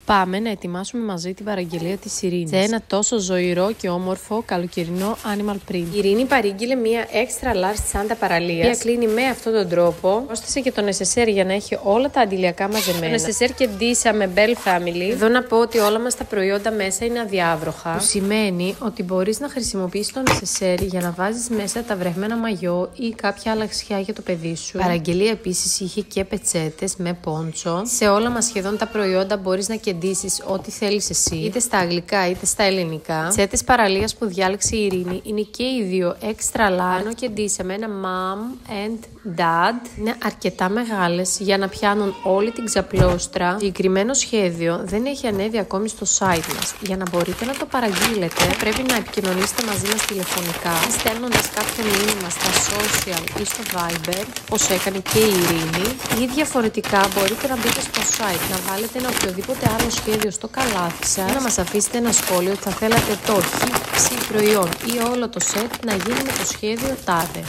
Πάμε να ετοιμάσουμε μαζί την παραγγελία της Ειρήνης σε ένα τόσο ζωηρό και όμορφο καλοκαιρινό animal print. Η Ειρήνη παρήγγειλε μία extra large τσάντα παραλίας, η οποία κλείνει με αυτόν τον τρόπο. Πρόσθεσε και το necessaire για να έχει όλα τα αντιλιακά μαζεμένα. Το necessaire και ντύσα με Bell Family. Εδώ να πω ότι όλα μας τα προϊόντα μέσα είναι αδιάβροχα. Που σημαίνει ότι μπορείς να χρησιμοποιήσεις το necessaire για να βάζεις μέσα τα βρεγμένα μαγιό ή κάποια άλλα αξιά για το παιδί σου. Η παραγγελία επίσης είχε και πετσέτες με πόντσο. Σε όλα μας σχεδόν τα προϊόντα μπορείς να κεντήσεις ό,τι θέλεις εσύ, είτε στα αγγλικά είτε στα ελληνικά. Πετσέτες παραλίας που διάλεξε η Ειρήνη είναι και οι δύο extra large. Άνω κεντήσαμε ένα mom and dad. Είναι αρκετά μεγάλες για να πιάνουν όλη την ξαπλώστρα. Το συγκεκριμένο σχέδιο δεν έχει ανέβει ακόμη στο site μας. Για να μπορείτε να το παραγγείλετε, πρέπει να επικοινωνήσετε μαζί μας τηλεφωνικά ή στέλνοντας κάποιο μήνυμα στα social ή στο Viber, όπως έκανε και η Ειρήνη, ή διαφορετικά μπορείτε να μπείτε στο site, να βάλετε ένα οποιοδήποτε άλλο σχέδιο στο καλάθι σας, να μας αφήσετε ένα σχόλιο ότι θα θέλατε το χ προϊόν ή όλο το set να γίνει με το σχέδιο τάδε.